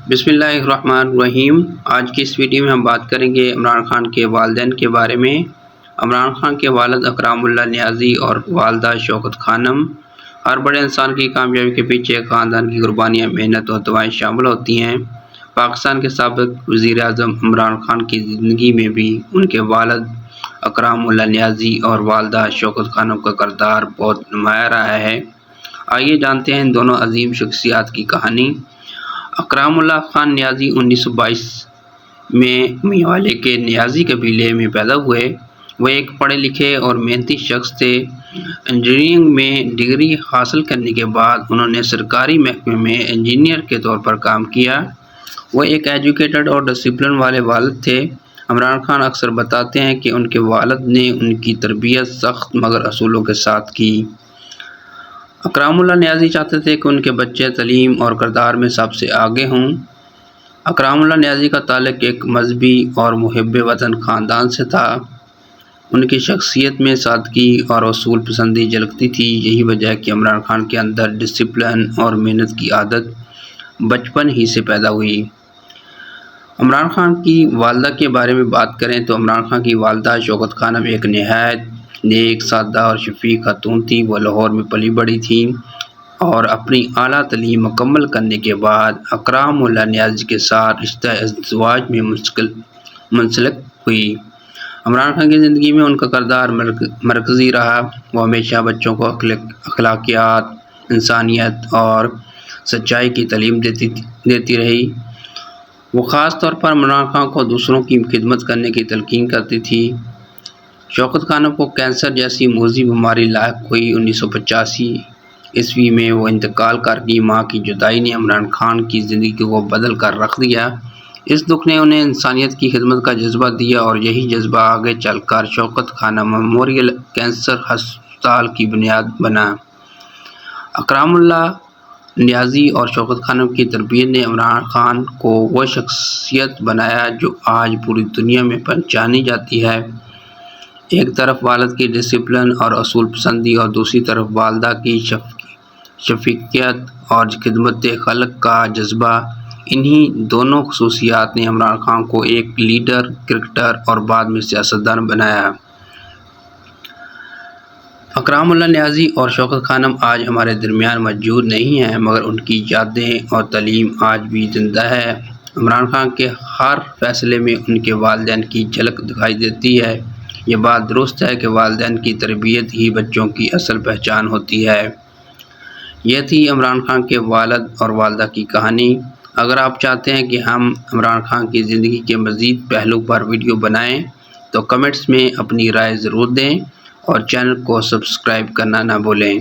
بسم اللہ الرحمن الرحیم۔ آج کی اس ویڈیو میں ہم بات کریں گے عمران خان کے والدین کے بارے میں۔ عمران خان کے والد اکرام اللہ نیازی اور والدہ شوکت خانم۔ ہر بڑے انسان کی کامیابی کے پیچھے خاندان کی قربانیاں، محنت اور دعائیں شامل ہوتی ہیں۔ پاکستان کے سابق وزیر اعظم عمران خان کی زندگی میں بھی ان کے والد اکرام اللہ نیازی اور والدہ شوکت خانم کا کردار بہت نمایاں رہا ہے۔ آئیے جانتے ہیں ان دونوں عظیم شخصیات کی کہانی۔ اکرام اللہ خان نیازی 1922 میں میوالے کے نیازی قبیلے میں پیدا ہوئے۔ وہ ایک پڑھے لکھے اور محنتی شخص تھے۔ انجینئرنگ میں ڈگری حاصل کرنے کے بعد انہوں نے سرکاری محکمے میں انجینئر کے طور پر کام کیا۔ وہ ایک ایجوکیٹڈ اور ڈسپلن والے والد تھے۔ عمران خان اکثر بتاتے ہیں کہ ان کے والد نے ان کی تربیت سخت مگر اصولوں کے ساتھ کی۔ اکرام اللہ نیازی چاہتے تھے کہ ان کے بچے تعلیم اور کردار میں سب سے آگے ہوں۔ اکرام اللہ نیازی کا تعلق ایک مذہبی اور محب وطن خاندان سے تھا۔ ان کی شخصیت میں سادگی اور اصول پسندی جھلکتی تھی۔ یہی وجہ ہے کہ عمران خان کے اندر ڈسپلن اور محنت کی عادت بچپن ہی سے پیدا ہوئی۔ عمران خان کی والدہ کے بارے میں بات کریں تو عمران خان کی والدہ شوکت خانم ایک نہایت نیک، سادہ اور شفیق خاتون تھی۔ وہ لاہور میں پلی بڑھی تھیں اور اپنی اعلیٰ تعلیم مکمل کرنے کے بعد اکرام اللہ نیازی کے ساتھ رشتہ ازدواج میں منسلک ہوئی۔ عمران خان کی زندگی میں ان کا کردار مرکزی رہا۔ وہ ہمیشہ بچوں کو اخلاقیات، انسانیت اور سچائی کی تعلیم دیتی رہی۔ وہ خاص طور پر عمران خان کو دوسروں کی خدمت کرنے کی تلقین کرتی تھی۔ شوکت خانم کو کینسر جیسی موذی بیماری لاحق ہوئی۔ 1985 میں وہ انتقال کر گئی۔ ماں کی جدائی نے عمران خان کی زندگی کو بدل کر رکھ دیا۔ اس دکھ نے انہیں انسانیت کی خدمت کا جذبہ دیا اور یہی جذبہ آگے چل کر شوکت خانم میموریل کینسر ہسپتال کی بنیاد بنا۔ اکرام اللہ نیازی اور شوکت خانم کی تربیت نے عمران خان کو وہ شخصیت بنایا جو آج پوری دنیا میں پہچانی جاتی ہے۔ ایک طرف والد کی ڈسپلن اور اصول پسندی اور دوسری طرف والدہ کی شفقت اور خدمت خلق کا جذبہ۔ انہی دونوں خصوصیات نے عمران خان کو ایک لیڈر، کرکٹر اور بعد میں سیاستدان بنایا۔ اکرام اللہ نیازی اور شوکت خانم آج ہمارے درمیان موجود نہیں ہیں، مگر ان کی یادیں اور تعلیم آج بھی زندہ ہے۔ عمران خان کے ہر فیصلے میں ان کے والدین کی جھلک دکھائی دیتی ہے۔ یہ بات درست ہے کہ والدین کی تربیت ہی بچوں کی اصل پہچان ہوتی ہے۔ یہ تھی عمران خان کے والد اور والدہ کی کہانی۔ اگر آپ چاہتے ہیں کہ ہم عمران خان کی زندگی کے مزید پہلو پر ویڈیو بنائیں تو کمنٹس میں اپنی رائے ضرور دیں اور چینل کو سبسکرائب کرنا نہ بھولیں۔